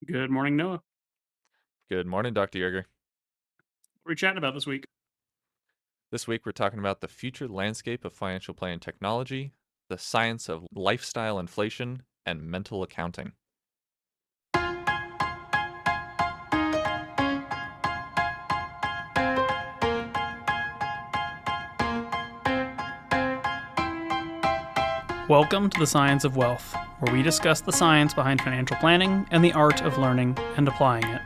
Good morning, Noah. Good morning, Dr. Yerger. What are we chatting about this week? This week we're talking about the future landscape of financial planning technology, the science of lifestyle inflation, and mental accounting. Welcome to the Science of Wealth, where we discuss the science behind financial planning and the art of learning and applying it.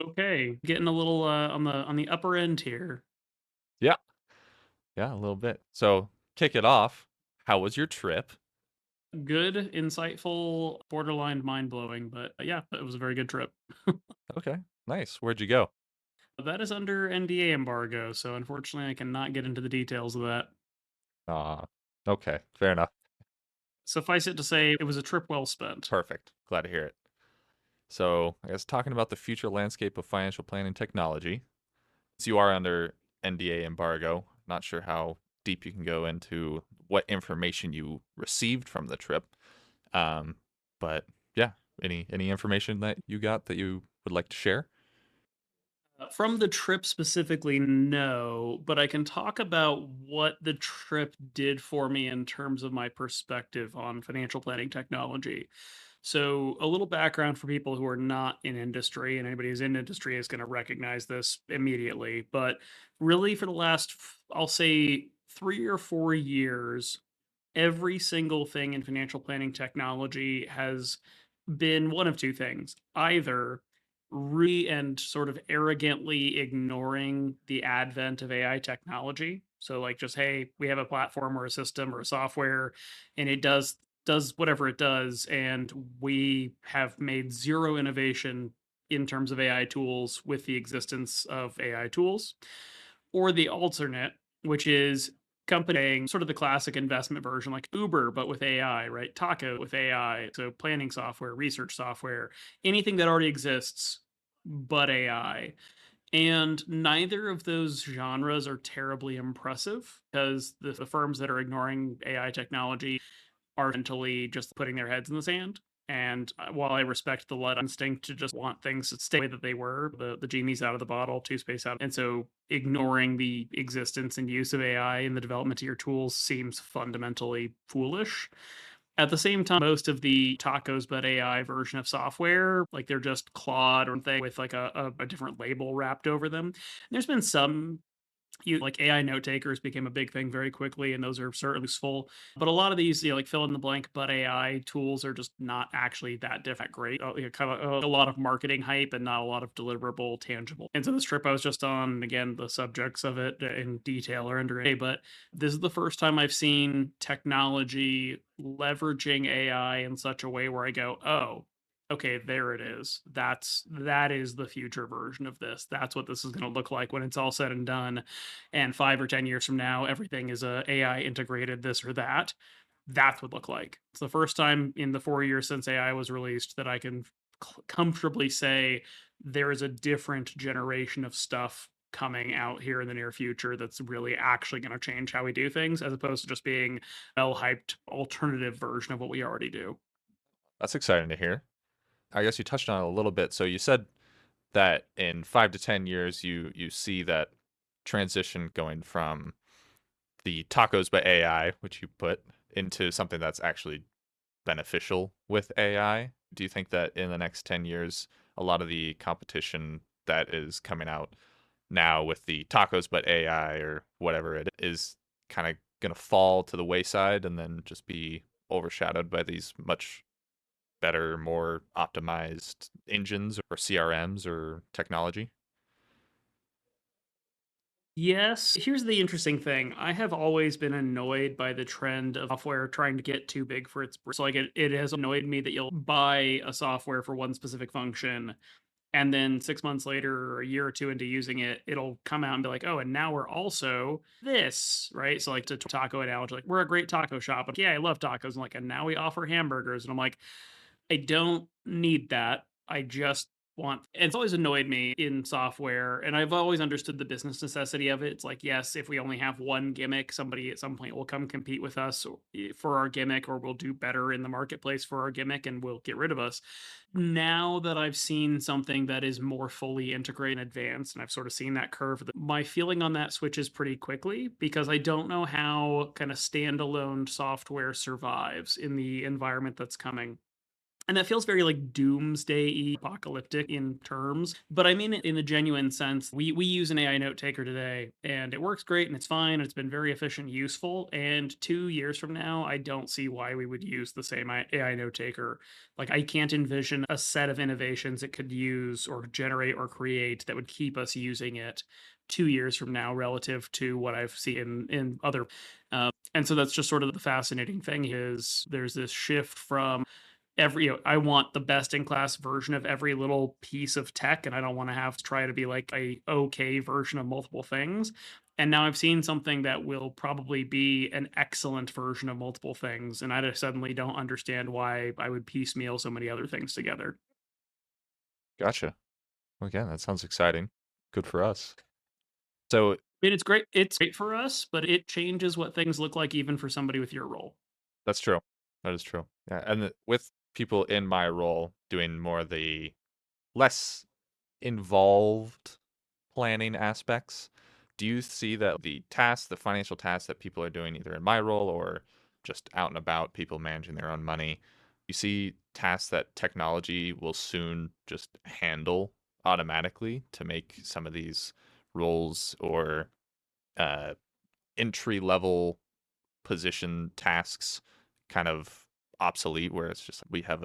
Okay, getting a little on the upper end here. Yeah, yeah, a little bit. So, kick it off. How was your trip? Good, insightful, borderline mind blowing, but yeah, it was a very good trip. Okay, nice. Where'd you go? That is under NDA embargo, so unfortunately, I cannot get into the details of that. Ah, okay, fair enough. Suffice it to say, it was a trip well spent. Perfect. Glad to hear it. So, I guess talking about the future landscape of financial planning technology. So you are under NDA embargo. Not sure how deep you can go into what information you received from the trip. Um, but yeah, any information that you got that you would like to share? From the trip specifically, no, but I can talk about what the trip did for me in terms of my perspective on financial planning technology. So, a little background for people who are not in industry, and anybody who's in industry is going to recognize this immediately. But really, for the last, I'll say, 3 or 4 years, every single thing in financial planning technology has been one of two things. Either and sort of arrogantly ignoring the advent of AI technology. So like just hey, we have a platform or a system or a software and it does whatever it does and we have made zero innovation in terms of AI tools with the existence of AI tools. Or the alternate, which is company sort of the classic investment version like Uber, but with AI, right? Taco with AI. So planning software, research software, anything that already exists, but AI. And neither of those genres are terribly impressive because the firms that are ignoring AI technology are mentally just putting their heads in the sand. And while I respect the Luddite instinct to just want things to stay the way that they were, the genie's out of the bottle, two space out. And so ignoring the existence and use of AI in the development of your tools seems fundamentally foolish. At the same time, most of the tacos but AI version of software, like they're just Claude or thing with like a different label wrapped over them. And there's been some you like AI note takers became a big thing very quickly, and those are certainly useful. But a lot of these, like fill in the blank, but AI tools are just not actually that different. Great, kind of a lot of marketing hype and not a lot of deliverable, tangible. And so this trip I was just on, again, the subjects of it in detail are under A, but this is the first time I've seen technology leveraging AI in such a way where I go, oh, okay, there it is. That is the future version of this. That's what this is going to look like when it's all said and done and 5 or 10 years from now everything is a AI integrated this or that, that would look like. It's the first time in the 4 years since AI was released that I can comfortably say there is a different generation of stuff coming out here in the near future that's really actually going to change how we do things as opposed to just being well hyped alternative version of what we already do. That's exciting to hear. I guess you touched on it a little bit. So you said that in 5 to 10 years, you see that transition going from the tacos by AI, which you put into something that's actually beneficial with AI. Do you think that in the next 10 years, a lot of the competition that is coming out now with the tacos but AI or whatever it is kind of going to fall to the wayside and then just be overshadowed by these much better, more optimized engines or CRMs or technology? Yes. Here's the interesting thing. I have always been annoyed by the trend of software trying to get too big for its so like it has annoyed me that you'll buy a software for one specific function and then 6 months later or a year or two into using it, it'll come out and be like, oh, and now we're also this, right? So like to taco analogy, like we're a great taco shop. But yeah, I love tacos. And like, and now we offer hamburgers. And I'm like, I don't need that. I just want, and it's always annoyed me in software, and I've always understood the business necessity of it. It's like, yes, if we only have one gimmick, somebody at some point will come compete with us for our gimmick, or we'll do better in the marketplace for our gimmick and will get rid of us. Now that I've seen something that is more fully integrated and advanced, and I've sort of seen that curve, my feeling on that switches pretty quickly because I don't know how kind of standalone software survives in the environment that's coming. And that feels very like doomsday apocalyptic in terms, but I mean it in a genuine sense. We use an AI note taker today, and it works great, and it's fine. It's been very efficient, and useful. And 2 years from now, I don't see why we would use the same AI note taker. Like I can't envision a set of innovations it could use or generate or create that would keep us using it 2 years from now, relative to what I've seen in other. And so that's just sort of the fascinating thing is there's this shift from I want the best in class version of every little piece of tech, and I don't want to have to try to be like a okay version of multiple things. And now I've seen something that will probably be an excellent version of multiple things, and I just suddenly don't understand why I would piecemeal so many other things together. Gotcha. Well, again, that sounds exciting. Good for us. So I mean, it's great for us, but it changes what things look like even for somebody with your role. that's true. That is true. Yeah, and with people in my role doing more of the less involved planning aspects, do you see that the tasks, the financial tasks that people are doing either in my role or just out and about, people managing their own money, you see tasks that technology will soon just handle automatically to make some of these roles or uh, entry level position tasks kind of obsolete where it's just we have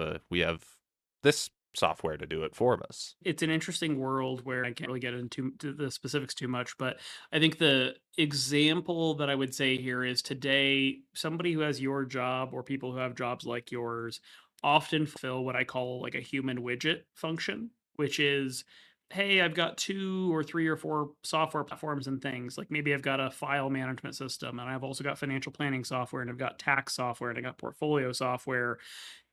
this software to do it for us. It's an interesting world where I can't really get into to the specifics too much, but I think the example that I would say here is today, somebody who has your job or people who have jobs like yours often fulfill what I call like a human widget function, which is, hey, I've got 2 or 3 or 4 software platforms and things. Like maybe I've got a file management system, and I've also got financial planning software, and I've got tax software, and I got portfolio software,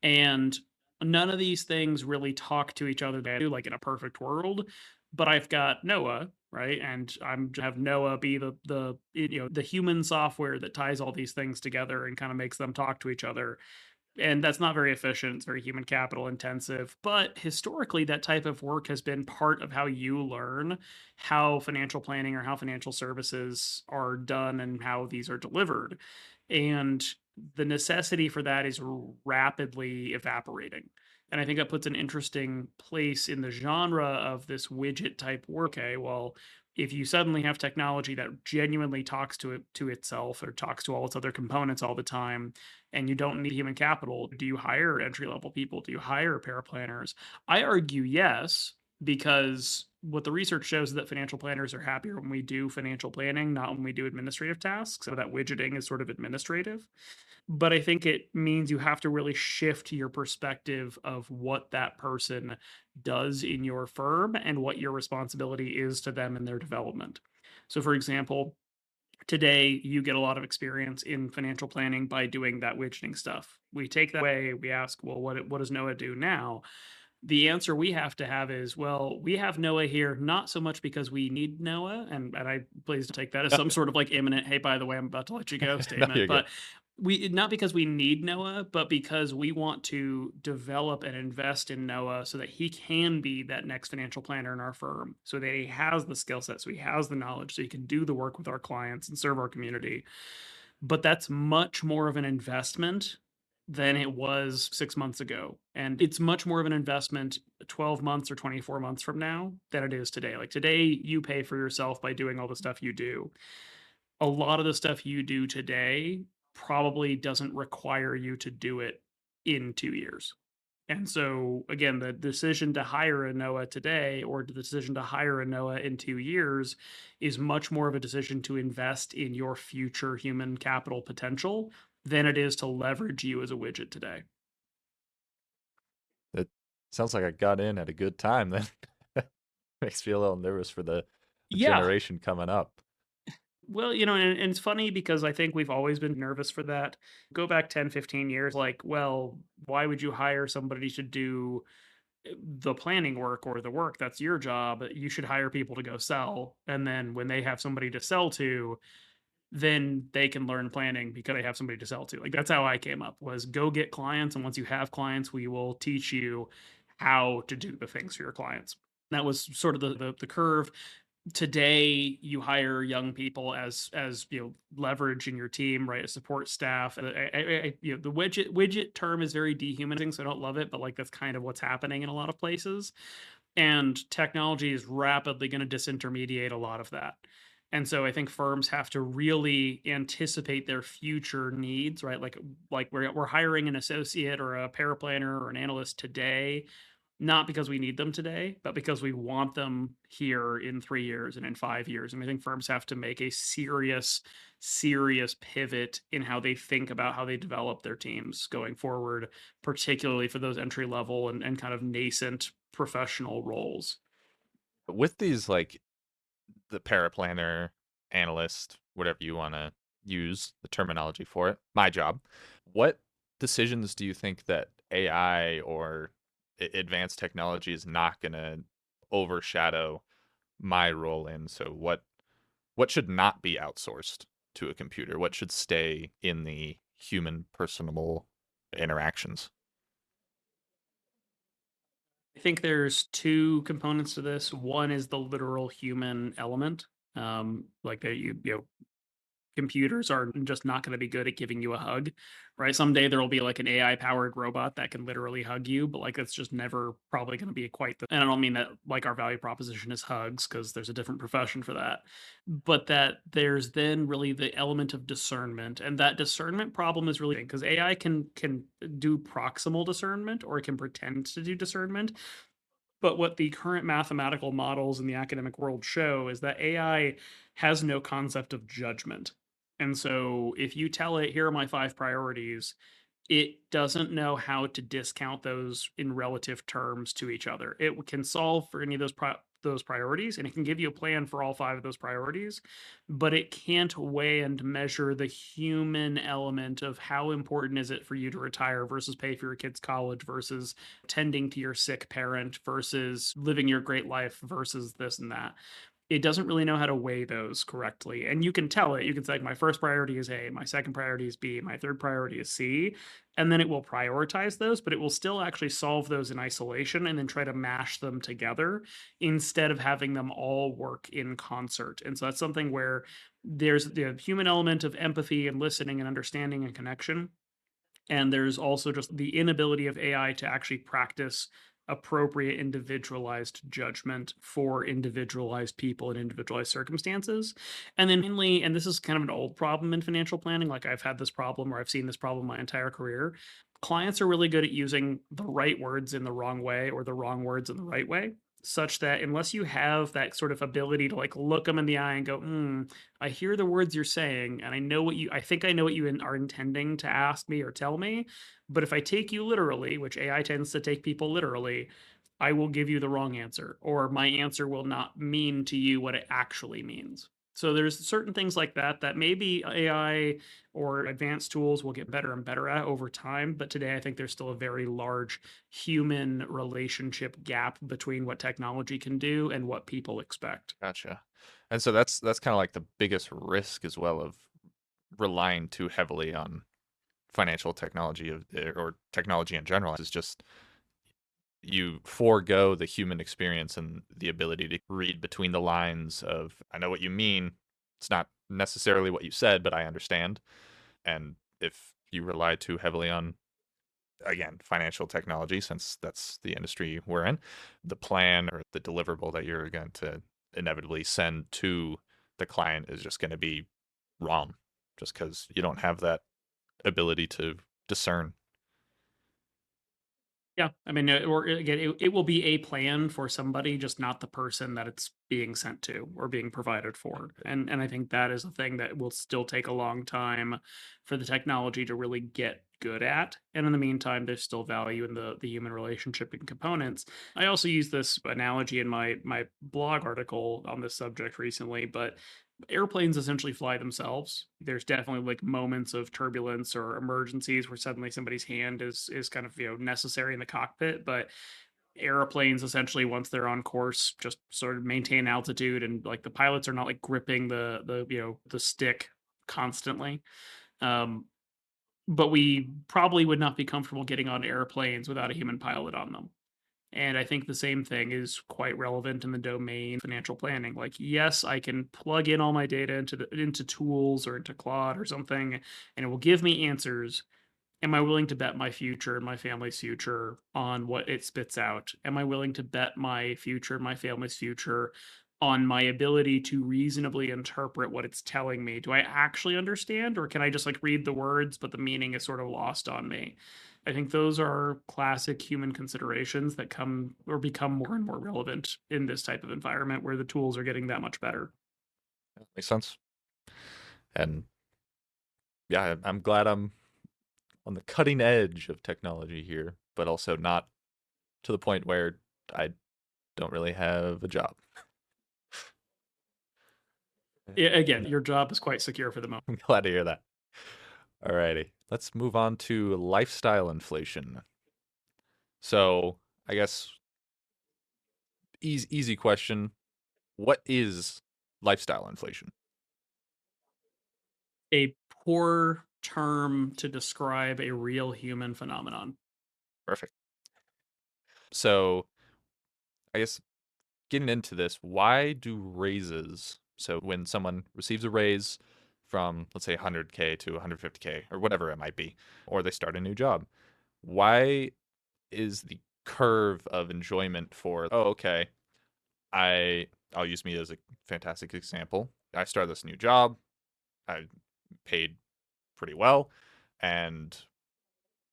and none of these things really talk to each other. They do, like in a perfect world, but I've got Noah, right? And I'm have Noah be the human software that ties all these things together and kind of makes them talk to each other. And that's not very efficient. It's very human capital intensive. But historically, that type of work has been part of how you learn how financial planning or how financial services are done and how these are delivered. And the necessity for that is rapidly evaporating. And I think that puts an interesting place in the genre of this widget type work. Okay, well, if you suddenly have technology that genuinely talks to itself or talks to all its other components all the time, and you don't need human capital, do you hire entry level people? Do you hire paraplanners? I argue yes, because what the research shows is that financial planners are happier when we do financial planning, not when we do administrative tasks. So that widgeting is sort of administrative. But I think it means you have to really shift your perspective of what that person does in your firm and what your responsibility is to them in their development. So, for example, today you get a lot of experience in financial planning by doing that widgeting stuff. We take that away, we ask, well, what does Noah do now? The answer we have to have is, well, we have Noah here, not so much because we need Noah, and I please don't take that as No, some sort of like imminent, hey, by the way, I'm about to let you go no, statement, you're good. but we not because we need Noah, but because we want to develop and invest in Noah so that he can be that next financial planner in our firm, so that he has the skill set, so he has the knowledge, so he can do the work with our clients and serve our community. But that's much more of an investment than it was 6 months ago, and it's much more of an investment 12 months or 24 months from now than it is today. Like, today, you pay for yourself by doing all the stuff you do. A lot of the stuff you do today probably doesn't require you to do it in 2 years. And so, again, the decision to hire a Noah today or the decision to hire a Noah in 2 years is much more of a decision to invest in your future human capital potential than it is to leverage you as a widget today. It sounds like I got in at a good time then. Makes me a little nervous for the Yeah. generation coming up. Well, and it's funny because I think we've always been nervous for that. Go back 10, 15 years, like, well, why would you hire somebody to do the planning work or the work that's your job, you should hire people to go sell. And then when they have somebody to sell to, then they can learn planning because they have somebody to sell to. Like that's how I came up was go get clients. And once you have clients, we will teach you how to do the things for your clients. That was sort of the curve. Today you hire young people as leverage in your team, right? A support staff. The widget term is very dehumanizing, so I don't love it, but like that's kind of what's happening in a lot of places. And technology is rapidly going to disintermediate a lot of that. And so I think firms have to really anticipate their future needs, right? Like we're hiring an associate or a paraplanner or an analyst today, not because we need them today, but because we want them here in 3 years and in 5 years. And I think firms have to make a serious pivot in how they think about how they develop their teams going forward, particularly for those entry level and kind of nascent professional roles. With these, like the paraplanner, analyst, whatever you want to use the terminology for it, my job, what decisions do you think that AI or advanced technology is not going to overshadow my role in? So what should not be outsourced to a computer? What should stay in the human personable interactions? I think there's two components to this. One is the literal human element. Like that computers are just not going to be good at giving you a hug, right? Someday there will be like an AI powered robot that can literally hug you, but like that's just never probably going to be quite the. And I don't mean that like our value proposition is hugs because there's a different profession for that, but that there's then really the element of discernment, and that discernment problem is really because AI can do proximal discernment or it can pretend to do discernment, but what the current mathematical models in the academic world show is that AI has no concept of judgment. And so if you tell it, here are my 5 priorities, it doesn't know how to discount those in relative terms to each other. It can solve for any of those priorities, and it can give you a plan for all 5 of those priorities, but it can't weigh and measure the human element of how important is it for you to retire versus pay for your kid's college versus tending to your sick parent versus living your great life versus this and that. It doesn't really know how to weigh those correctly. And you can tell it. You can say, like, my first priority is A, my second priority is B, my third priority is C. And then it will prioritize those, but it will still actually solve those in isolation and then try to mash them together instead of having them all work in concert. And so that's something where there's the human element of empathy and listening and understanding and connection, and there's also just the inability of AI to actually practice appropriate individualized judgment for individualized people in individualized circumstances. And then mainly, and this is kind of an old problem in financial planning, like I've had this problem or I've seen this problem my entire career. Clients are really good at using the right words in the wrong way or the wrong words in the right way, such that unless you have that sort of ability to like look them in the eye and go, I hear the words you're saying, and I think I know what you are intending to ask me or tell me. But if I take you literally, which AI tends to take people literally, I will give you the wrong answer, or my answer will not mean to you what it actually means. So there's certain things like that that maybe AI or advanced tools will get better and better at over time. But today, I think there's still a very large human relationship gap between what technology can do and what people expect. Gotcha. And so that's kind of like the biggest risk as well of relying too heavily on financial technology or technology in general is just you forego the human experience and the ability to read between the lines of I know what you mean. It's not necessarily what you said, but I understand. And if you rely too heavily on again financial technology, since that's the industry we're in, the plan or the deliverable that you're going to inevitably send to the client is just going to be wrong just because you don't have that ability to discern. Yeah, I mean, or again, it will be a plan for somebody, just not the person that it's being sent to or being provided for. And I think that is a thing that will still take a long time for the technology to really get good at. And in the meantime, there's still value in the human relationship and components. I also use this analogy in my blog article on this subject recently, but airplanes essentially fly themselves. There's definitely like moments of turbulence or emergencies where suddenly somebody's hand is kind of necessary in the cockpit, but airplanes essentially once they're on course just sort of maintain altitude, and like the pilots are not like gripping the stick constantly. Um, but we probably would not be comfortable getting on airplanes without a human pilot on them. And I think the same thing is quite relevant in the domain financial planning. Like, yes, I can plug in all my data into tools or into Claude or something, and it will give me answers. Am I willing to bet my future and my family's future on what it spits out? Am I willing to bet my future, my family's future on my ability to reasonably interpret what it's telling me? Do I actually understand, or can I just like read the words, but the meaning is sort of lost on me? I think those are classic human considerations that come or become more and more relevant in this type of environment where the tools are getting that much better. Makes sense. And yeah, I'm glad I'm on the cutting edge of technology here, but also not to the point where I don't really have a job. Yeah, again, your job is quite secure for the moment. I'm glad to hear that. Alrighty, let's move on to lifestyle inflation. So, I guess easy question. What is lifestyle inflation? A poor term to describe a real human phenomenon. Perfect. So, I guess getting into this, why do raises, so when someone receives a raise from, let's say, 100K to 150K or whatever it might be, or they start a new job, why is the curve of enjoyment for, oh, okay, I'll use me as a fantastic example. I start this new job, I paid pretty well, and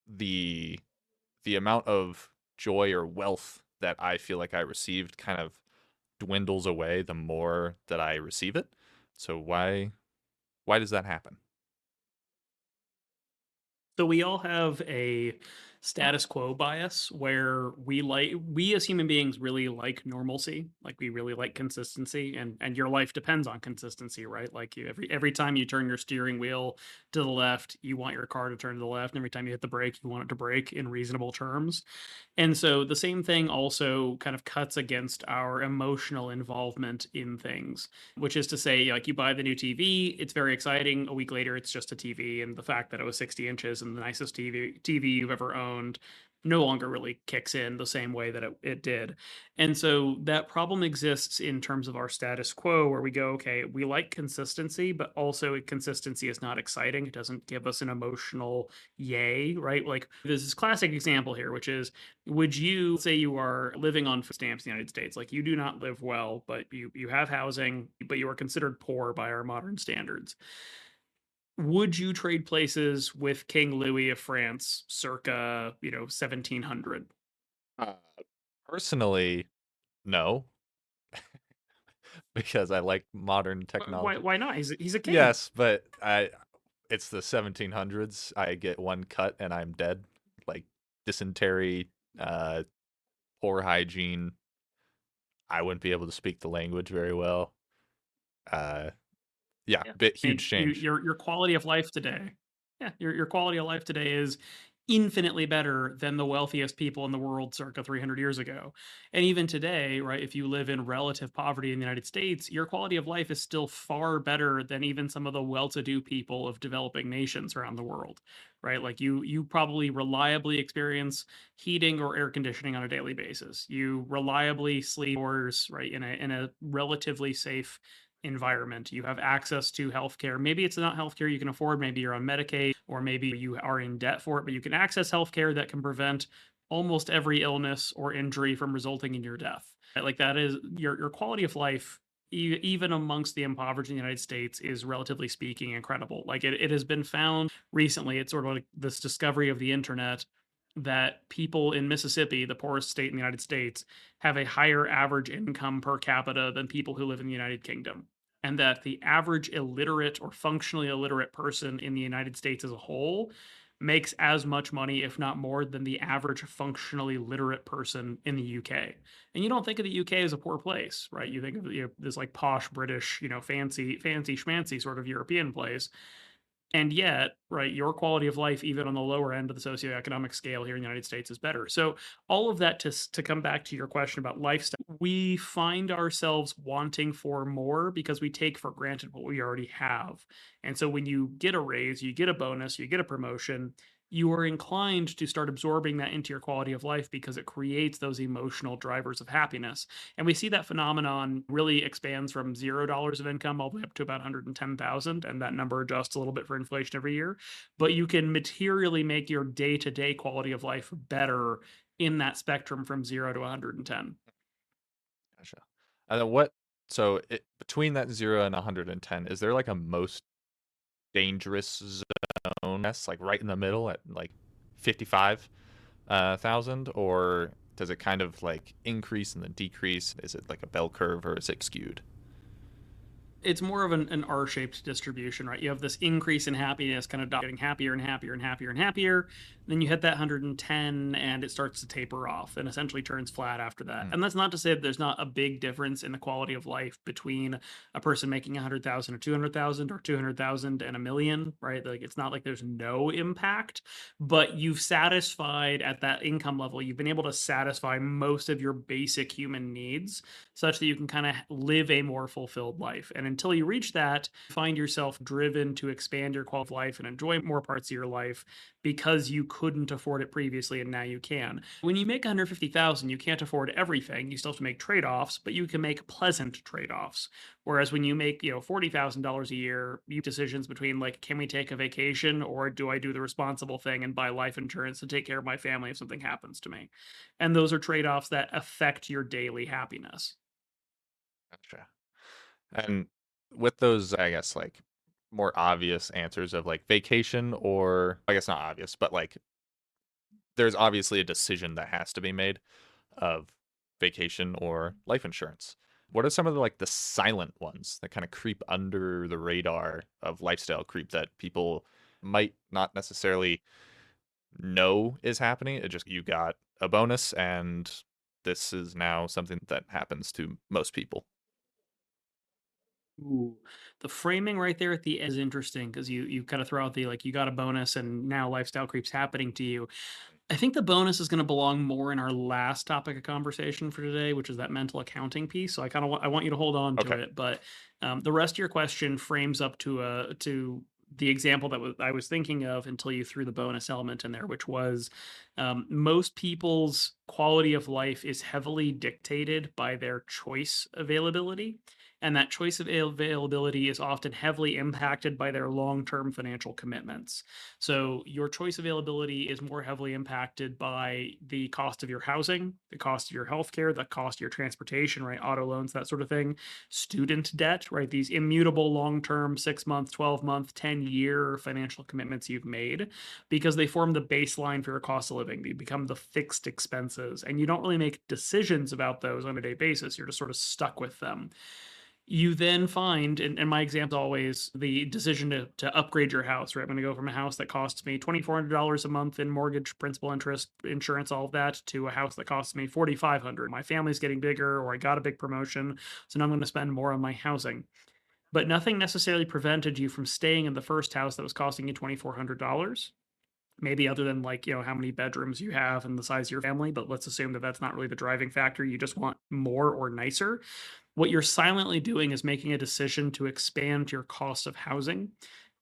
the the amount of joy or wealth that I feel like I received kind of dwindles away the more that I receive it. So why does that happen? So we all have a status quo bias where we as human beings really like normalcy, like we really like consistency, and your life depends on consistency, right? Like every time you turn your steering wheel to the left, you want your car to turn to the left, and every time you hit the brake, you want it to brake in reasonable terms. And so the same thing also kind of cuts against our emotional involvement in things, which is to say, like you buy the new TV, it's very exciting. A week later, it's just a TV. And the fact that it was 60 inches and the nicest TV you've ever owned no longer really kicks in the same way that it did. And so that problem exists in terms of our status quo, where we go, okay, we like consistency, but also consistency is not exciting. It doesn't give us an emotional yay, right? Like there's this classic example here, which is would you say you are living on food stamps in the United States? Like you do not live well, but you have housing, but you are considered poor by our modern standards. Would you trade places with King Louis of France circa, 1700? Uh, Personally, no, because I like modern Why technology. why not? He's a king. Yes, but it's the 1700s. I get one cut and I'm dead. Like dysentery, uh, poor hygiene. I wouldn't be able to speak the language very well. Uh, yeah, Yeah. bit I mean, huge change. your quality of life today, yeah, your quality of life today is infinitely better than the wealthiest people in the world circa 300 years ago. And even today, right, if you live in relative poverty in the United States, your quality of life is still far better than even some of the well-to-do people of developing nations around the world, right? Like you probably reliably experience heating or air conditioning on a daily basis. You reliably sleep indoors, right, in a relatively safe environment. You have access to healthcare. Maybe it's not healthcare you can afford. Maybe you're on Medicaid, or maybe you are in debt for it, but you can access healthcare that can prevent almost every illness or injury from resulting in your death. Right? Like that is your quality of life. Even amongst the impoverished in the United States, is relatively speaking incredible. Like it has been found recently. It's sort of like this discovery of the internet that people in Mississippi, the poorest state in the United States, have a higher average income per capita than people who live in the United Kingdom, and that the average illiterate or functionally illiterate person in the United States as a whole makes as much money, if not more, than the average functionally literate person in the UK. And you don't think of the UK as a poor place, right? You think of this like posh British, fancy schmancy sort of European place. And yet, right, your quality of life, even on the lower end of the socioeconomic scale here in the United States, is better. So, all of that to come back to your question about lifestyle, we find ourselves wanting for more because we take for granted what we already have. And so, when you get a raise, you get a bonus, you get a promotion, you are inclined to start absorbing that into your quality of life because it creates those emotional drivers of happiness. And we see that phenomenon really expands from $0 of income all the way up to about 110,000, and that number adjusts a little bit for inflation every year. But you can materially make your day-to-day quality of life better in that spectrum from 0 to 110. Gotcha. And then what? So between that 0 and 110, is there like a most dangerous zone? That's like right in the middle at like 55 thousand, or does it kind of like increase and then decrease? Is it like a bell curve or is it skewed? It's more of an R-shaped distribution, right? You have this increase in happiness, kind of getting happier and happier and happier and happier. Then you hit that 110 and it starts to taper off and essentially turns flat after that. Mm, And that's not to say that there's not a big difference in the quality of life between a person making 100,000 or 200,000 or 200,000 and a million, right? Like it's not like there's no impact, but you've satisfied at that income level, you've been able to satisfy most of your basic human needs such that you can kind of live a more fulfilled life. And until you reach that, find yourself driven to expand your quality of life and enjoy more parts of your life because you couldn't afford it previously and now you can. When you make 150,000, you can't afford everything. You still have to make trade-offs, but you can make pleasant trade-offs. Whereas when you make, $40,000 a year, you make decisions between like, can we take a vacation or do I do the responsible thing and buy life insurance to take care of my family if something happens to me? And those are trade-offs that affect your daily happiness. gotcha. And with those, I guess, like more obvious answers of like vacation, or I guess not obvious, but like there's obviously a decision that has to be made of vacation or life insurance. What are some of the like the silent ones that kind of creep under the radar of lifestyle creep that people might not necessarily know is happening? It just you got a bonus and this is now something that happens to most people. Ooh, the framing right there at the end is interesting because you kind of throw out the like you got a bonus and now lifestyle creeps happening to you. I think the bonus is going to belong more in our last topic of conversation for today, which is that mental accounting piece. So I want you to hold on to Okay. it, but the rest of your question frames up to the example I was thinking of until you threw the bonus element in there, which was most people's quality of life is heavily dictated by their choice availability. And that choice of availability is often heavily impacted by their long term financial commitments. So your choice availability is more heavily impacted by the cost of your housing, the cost of your healthcare, the cost of your transportation, right? Auto loans, that sort of thing. Student debt, right? These immutable long-term 6 month, 12-month, 10-year financial commitments you've made because they form the baseline for your cost of living. They become the fixed expenses. And you don't really make decisions about those on a day basis. You're just sort of stuck with them. You then find, and my example is always the decision to upgrade your house, right? I'm going to go from a house that costs me $2,400 a month in mortgage, principal, interest, insurance, all of that, to a house that costs me $4,500. My family's getting bigger, or I got a big promotion, so now I'm going to spend more on my housing. But nothing necessarily prevented you from staying in the first house that was costing you $2,400. Maybe other than like, how many bedrooms you have and the size of your family, but let's assume that that's not really the driving factor. You just want more or nicer. What you're silently doing is making a decision to expand your cost of housing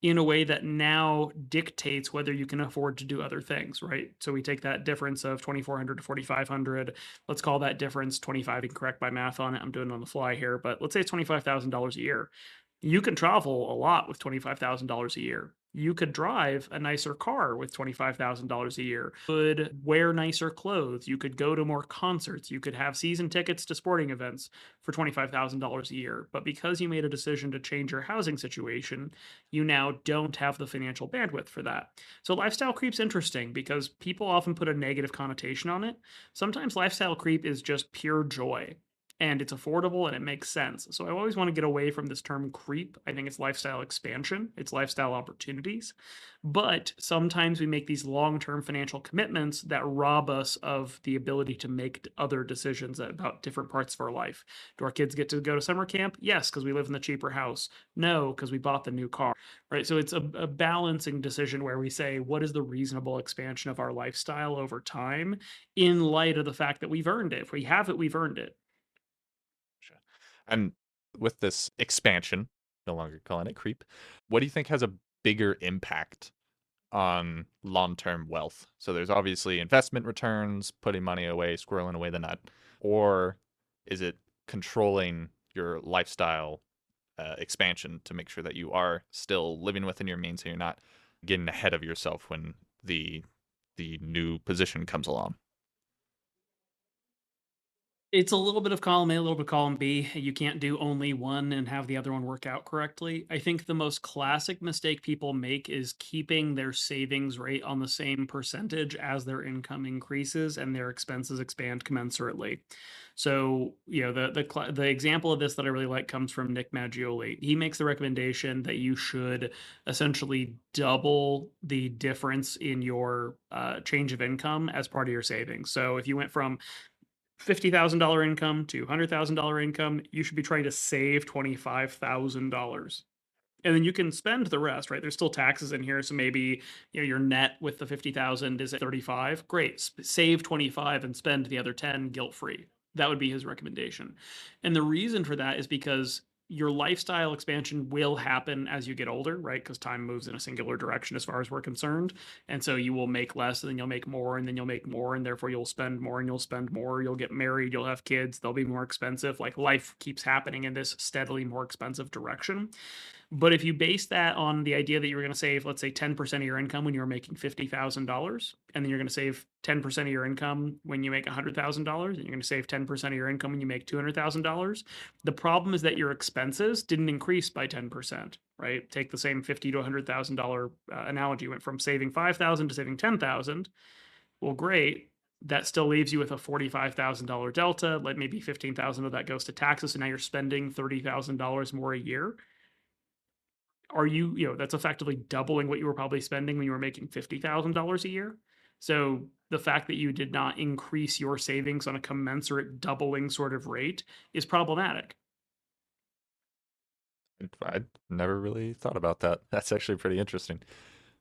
in a way that now dictates whether you can afford to do other things, right? So we take that difference of 2,400 to 4,500. Let's call that difference 25. You can correct my math on it. I'm doing it on the fly here, but let's say it's $25,000 a year. You can travel a lot with $25,000 a year. You could drive a nicer car with $25,000 a year. You could wear nicer clothes. You could go to more concerts. You could have season tickets to sporting events for $25,000 a year. But because you made a decision to change your housing situation, you now don't have the financial bandwidth for that. So lifestyle creep's interesting because people often put a negative connotation on it. Sometimes lifestyle creep is just pure joy. and it's affordable and it makes sense. So I always want to get away from this term creep. I think it's lifestyle expansion, it's lifestyle opportunities. But sometimes we make these long-term financial commitments that rob us of the ability to make other decisions about different parts of our life. Do our kids get to go to summer camp? Yes, because we live in the cheaper house. No, because we bought the new car. Right. So it's a balancing decision where we say, what is the reasonable expansion of our lifestyle over time in light of the fact that we've earned it? If we have it, we've earned it. Gotcha. And with this expansion, no longer calling it creep, what do you think has a bigger impact on long-term wealth? So there's obviously investment returns, putting money away, squirreling away the nut, or is it controlling your lifestyle expansion to make sure that you are still living within your means and you're not getting ahead of yourself when the new position comes along? It's a little bit of column A, a little bit of column B. You can't do only one and have the other one work out correctly. I think the most classic mistake people make is keeping their savings rate on the same percentage as their income increases and their expenses expand commensurately. So, the example of this that I really like comes from Nick Maggioli. He makes the recommendation that you should essentially double the difference in your change of income as part of your savings. So, if you went from $50,000 income to $100,000 income, you should be trying to save $25,000. And then you can spend the rest, right? There's still taxes in here, so maybe your net with the 50,000 is at 35. Great, save 25 and spend the other 10 guilt free. That would be his recommendation. And the reason for that is because your lifestyle expansion will happen as you get older, right? Because time moves in a singular direction as far as we're concerned. And so you will make less, and then you'll make more, and then you'll make more, and therefore you'll spend more, and you'll spend more. You'll get married, you'll have kids, they'll be more expensive. Like life keeps happening in this steadily more expensive direction. But if you base that on the idea that you're going to save, let's say 10% of your income when you're making $50,000, and then you're going to save 10% of your income when you make $100,000, and you're going to save 10% of your income when you make $200,000, the problem is that your expenses didn't increase by 10%, right? Take the same $50 to $100,000 analogy, you went from saving 5,000 to saving 10,000. Well, great. That still leaves you with a $45,000 delta. Like maybe 15,000 of that goes to taxes, and now you're spending $30,000 more a year. That's effectively doubling what you were probably spending when you were making $50,000 a year. So the fact that you did not increase your savings on a commensurate doubling sort of rate is problematic. I'd never really thought about that. That's actually pretty interesting.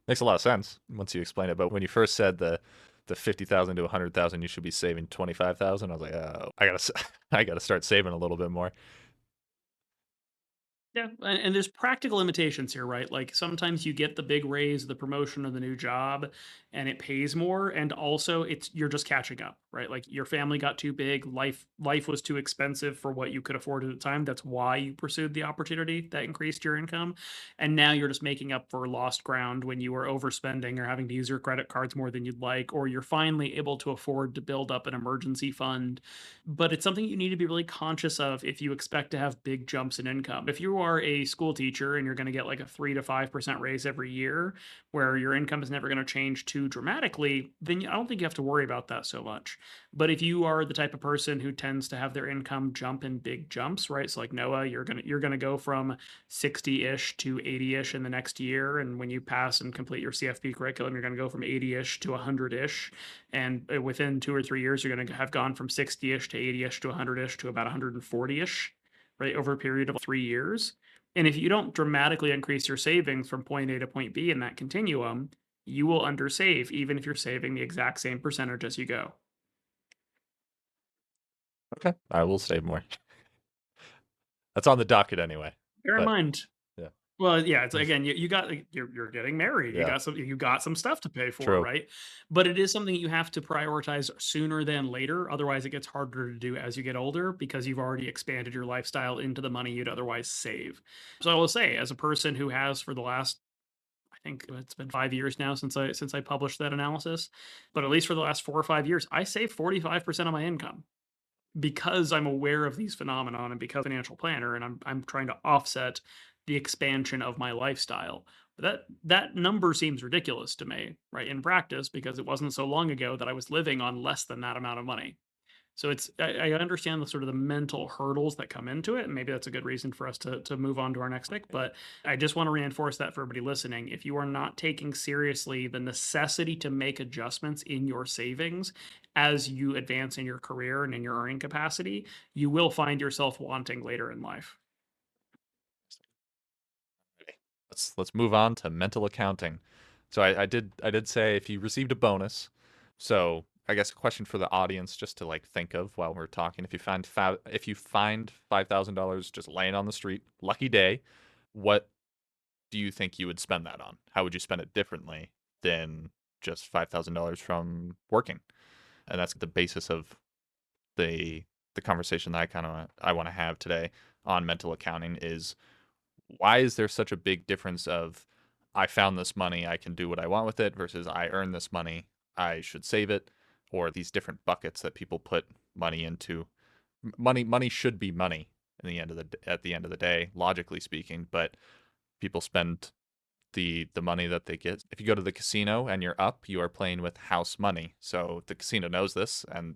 Makes a lot of sense once you explain it. But when you first said the 50,000 to 100,000, you should be saving 25,000. I was like, oh, I gotta start saving a little bit more. Yeah, and there's practical limitations here, right? Like sometimes you get the big raise, the promotion of the new job, and it pays more, and also you're just catching up, right? Like your family got too big, life was too expensive for what you could afford at the time. That's why you pursued the opportunity that increased your income, and now you're just making up for lost ground when you were overspending or having to use your credit cards more than you'd like, or you're finally able to afford to build up an emergency fund. But it's something you need to be really conscious of if you expect to have big jumps in income. If you are a school teacher and you're going to get like a 3 to 5% raise every year, where your income is never going to change too dramatically, then I don't think you have to worry about that so much. But if you are the type of person who tends to have their income jump in big jumps, right? So like Noah, you're gonna go from 60-ish to 80-ish in the next year, and when you pass and complete your CFP curriculum, you're gonna go from 80-ish to 100-ish, and within 2 or 3 years, you're gonna have gone from 60-ish to 80-ish to 100-ish to about 140-ish, right, over a period of 3 years. And if you don't dramatically increase your savings from point A to point B in that continuum, you will undersave, even if you're saving the exact same percentage as you go. Okay, I will save more. That's on the docket anyway. Bear in But mind. yeah, Well, yeah, it's again, you got you're getting married. yeah, You got some stuff to pay for, true. right? But it is something you have to prioritize sooner than later. Otherwise, it gets harder to do as you get older because you've already expanded your lifestyle into the money you'd otherwise save. So I will say, as a person who has for the last, I think it's been 5 years now since I published that analysis, but at least for the last 4 or 5 years, I save 45% of my income because I'm aware of these phenomenon and because financial planner, and I'm trying to offset the expansion of my lifestyle. But that number seems ridiculous to me, right? In practice, because it wasn't so long ago that I was living on less than that amount of money. So I understand the sort of the mental hurdles that come into it, and maybe that's a good reason for us to move on to our next topic. But I just want to reinforce that for everybody listening. If you are not taking seriously the necessity to make adjustments in your savings as you advance in your career and in your earning capacity, you will find yourself wanting later in life. Okay. Let's move on to mental accounting. So I did say if you received a bonus. So I guess a question for the audience just to like think of while we're talking. If you find $5,000 just laying on the street, lucky day, what do you think you would spend that on? How would you spend it differently than just $5,000 from working? And that's the basis of the the conversation that I want to have today on mental accounting is why is there such a big difference of I found this money, I can do what I want with it versus I earned this money, I should save it, or these different buckets that people put money into. Money should be money in the end of at the end of the day, logically speaking, but people spend the money that they get. If you go to the casino and you're up, you are playing with house money. So the casino knows this and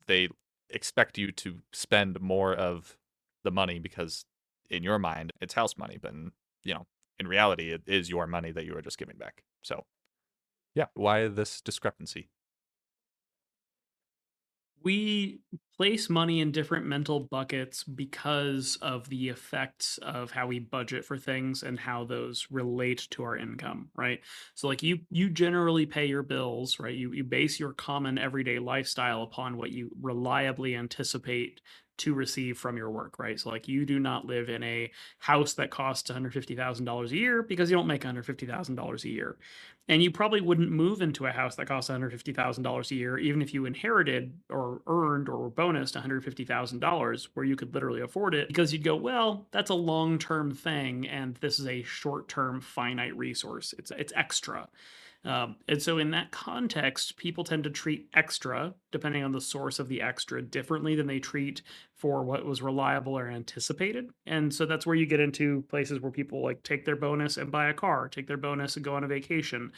they expect you to spend more of the money because in your mind it's house money, but you know, in reality it is your money that you are just giving back. So yeah, why this discrepancy? We place money in different mental buckets because of the effects of how we budget for things and how those relate to our income, right? So like you generally pay your bills, right? You base your common everyday lifestyle upon what you reliably anticipate to receive from your work, right? So like you do not live in a house that costs $150,000 a year because you don't make $150,000 a year. And you probably wouldn't move into a house that costs $150,000 a year, even if you inherited or earned or were bonused $150,000, where you could literally afford it, because you'd go, well, that's a long term thing, and this is a short term finite resource. It's extra. And so, in that context, people tend to treat extra, depending on the source of the extra, differently than they treat for what was reliable or anticipated. And so, that's where you get into places where people like take their bonus and buy a car, take their bonus and go on a vacation.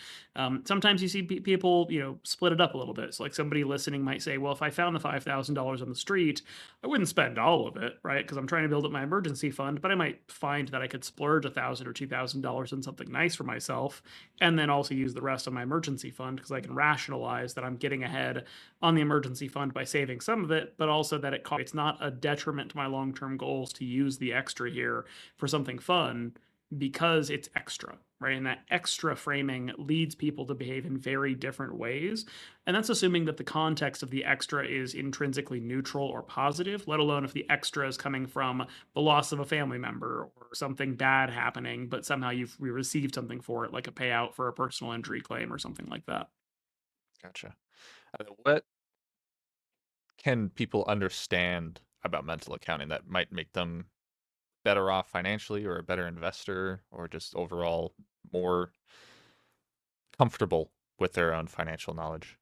Sometimes you see people, split it up a little bit. So, like somebody listening might say, well, if I found the $5,000 on the street, I wouldn't spend all of it, right? Because I'm trying to build up my emergency fund, but I might find that I could splurge $1,000 or $2,000 on something nice for myself and then also use the rest of my emergency fund because I can rationalize that I'm getting ahead on the emergency fund by saving some of it, but also that it's not a detriment to my long-term goals to use the extra here for something fun because it's extra, right? And that extra framing leads people to behave in very different ways. And that's assuming that the context of the extra is intrinsically neutral or positive, let alone if the extra is coming from the loss of a family member or something bad happening, but somehow you've received something for it, like a payout for a personal injury claim or something like that. Gotcha. What can people understand about mental accounting that might make them better off financially or a better investor or just overall more comfortable with their own financial knowledge?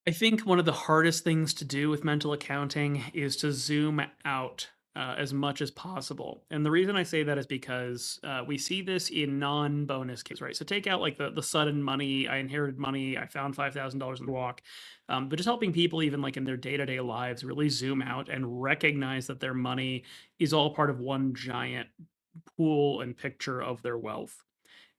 I think one of the hardest things to do with mental accounting is to zoom out as much as possible. And the reason I say that is because we see this in non-bonus cases, right? So take out like the sudden money, I inherited money, I found $5,000 in the walk, but just helping people even like in their day-to-day lives really zoom out and recognize that their money is all part of one giant pool and picture of their wealth,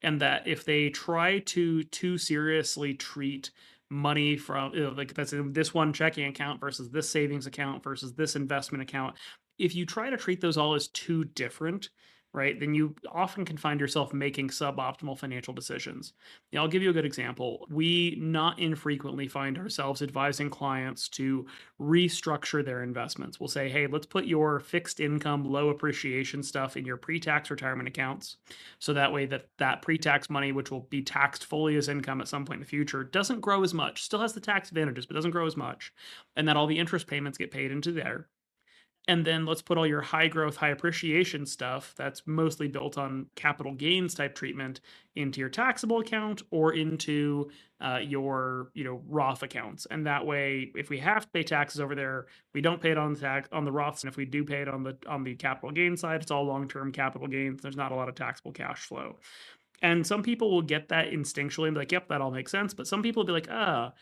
and that if they try to too seriously treat money from, like that's in this one checking account versus this savings account versus this investment account, if you try to treat those all as too different, right, then you often can find yourself making suboptimal financial decisions. I'll give you a good example. We not infrequently find ourselves advising clients to restructure their investments. We'll say, hey, let's put your fixed income, low appreciation stuff in your pre-tax retirement accounts. So that way that pre-tax money, which will be taxed fully as income at some point in the future, doesn't grow as much, still has the tax advantages, but doesn't grow as much. And that all the interest payments get paid into there. And then let's put all your high growth, high appreciation stuff that's mostly built on capital gains type treatment into your taxable account or into your Roth accounts. And that way, if we have to pay taxes over there, we don't pay it on the Roths. And if we do pay it on the capital gain side, it's all long term capital gains. There's not a lot of taxable cash flow. And some people will get that instinctually and be like, yep, that all makes sense. But some people will be like, now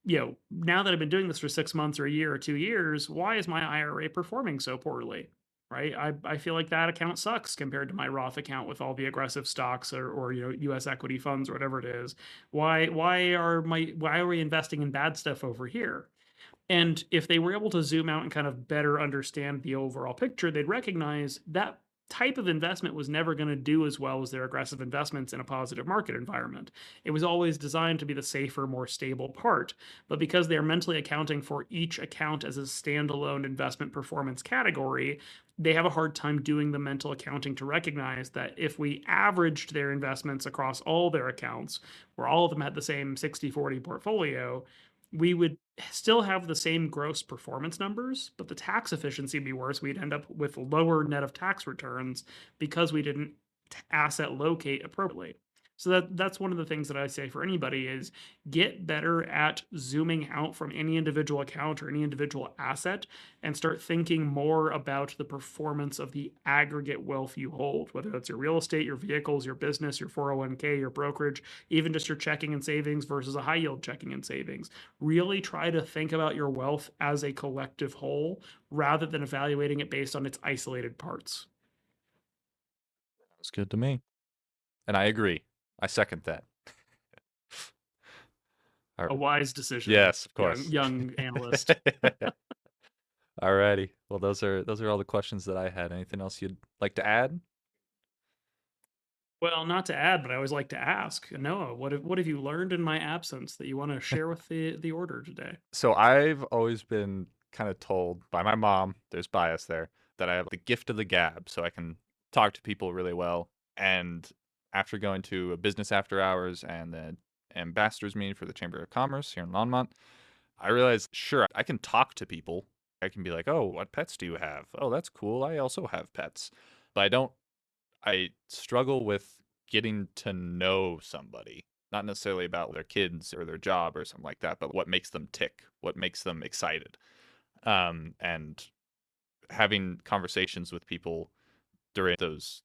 that I've been doing this for 6 months or a year or 2 years, why is my IRA performing so poorly? Right. I feel like that account sucks compared to my Roth account with all the aggressive stocks or US equity funds or whatever it is. Why are we investing in bad stuff over here? And if they were able to zoom out and kind of better understand the overall picture, they'd recognize that type of investment was never going to do as well as their aggressive investments in a positive market environment. It was always designed to be the safer, more stable part. But because they're mentally accounting for each account as a standalone investment performance category, they have a hard time doing the mental accounting to recognize that if we averaged their investments across all their accounts, where all of them had the same 60/40 portfolio, we would still have the same gross performance numbers, but the tax efficiency would be worse. We'd end up with lower net of tax returns because we didn't asset locate appropriately. So that's one of the things that I say for anybody is get better at zooming out from any individual account or any individual asset and start thinking more about the performance of the aggregate wealth you hold, whether that's your real estate, your vehicles, your business, your 401k, your brokerage, even just your checking and savings versus a high yield checking and savings. Really try to think about your wealth as a collective whole rather than evaluating it based on its isolated parts. That's good to me. And I agree. I second that. A wise decision. Yes, of course. Young analyst. Alrighty. Well, those are all the questions that I had. Anything else you'd like to add? Well, not to add, but I always like to ask, Noah, what have you learned in my absence that you want to share with the order today? So I've always been kind of told by my mom, there's bias there, that I have the gift of the gab, so I can talk to people really well. And after going to a business after hours and the ambassadors meeting for the Chamber of Commerce here in Longmont, I realized, sure, I can talk to people. I can be like, oh, what pets do you have? Oh, that's cool. I also have pets. But I struggle with getting to know somebody, not necessarily about their kids or their job or something like that, but what makes them tick, what makes them excited. And having conversations with people during those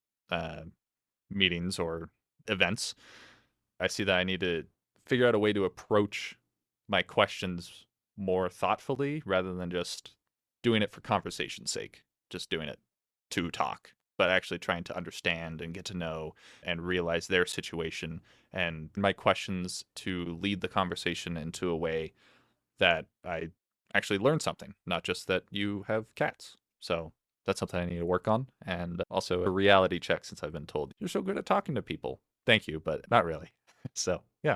meetings or events, I see that I need to figure out a way to approach my questions more thoughtfully rather than just doing it for conversation's sake, just doing it to talk, but actually trying to understand and get to know and realize their situation and my questions to lead the conversation into a way that I actually learn something, not just that you have cats. So that's something I need to work on. And also a reality check, since I've been told you're so good at talking to people. Thank you, but not really. So yeah.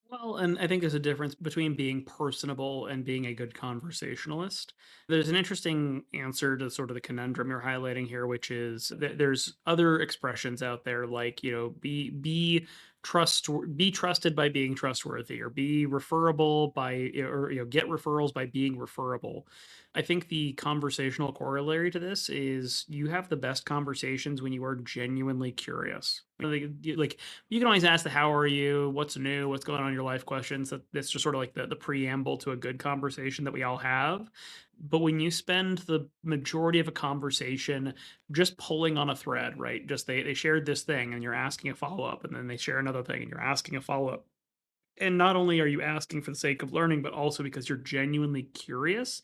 Well, and I think there's a difference between being personable and being a good conversationalist. There's an interesting answer to sort of the conundrum you're highlighting here, which is that there's other expressions out there like, be trusted by being trustworthy, or be referable by, or get referrals by being referable. I think the conversational corollary to this is you have the best conversations when you are genuinely curious. Like you can always ask the how are you, what's new, what's going on in your life questions. That's just sort of like the preamble to a good conversation that we all have. But when you spend the majority of a conversation just pulling on a thread, right? Just they shared this thing and you're asking a follow-up, and then they share another thing and you're asking a follow-up. And not only are you asking for the sake of learning, but also because you're genuinely curious,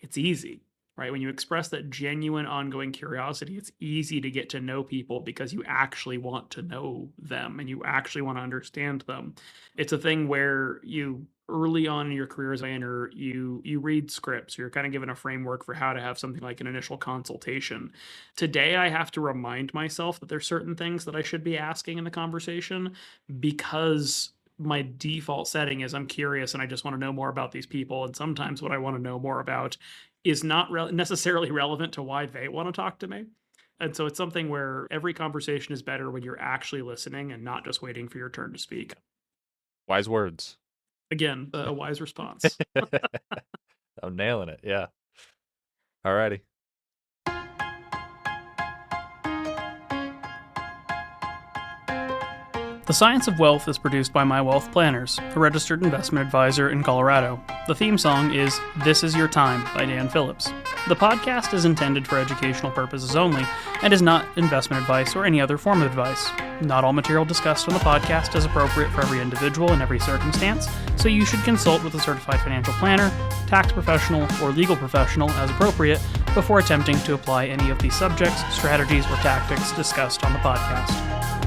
it's easy, right? When you express that genuine ongoing curiosity, it's easy to get to know people because you actually want to know them and you actually want to understand them. It's a thing where you early on in your career as a trainer, you read scripts, you're kind of given a framework for how to have something like an initial consultation. Today, I have to remind myself that there's certain things that I should be asking in the conversation because my default setting is I'm curious and I just want to know more about these people. And sometimes what I want to know more about is not necessarily relevant to why they want to talk to me. And so it's something where every conversation is better when you're actually listening and not just waiting for your turn to speak. Wise words. Again, a wise response. I'm nailing it. Yeah. Alrighty. The Science of Wealth is produced by My Wealth Planners, a registered investment advisor in Colorado. The theme song is This Is Your Time by Dan Phillips. The podcast is intended for educational purposes only and is not investment advice or any other form of advice. Not all material discussed on the podcast is appropriate for every individual in every circumstance, so you should consult with a certified financial planner, tax professional, or legal professional as appropriate before attempting to apply any of the subjects, strategies, or tactics discussed on the podcast.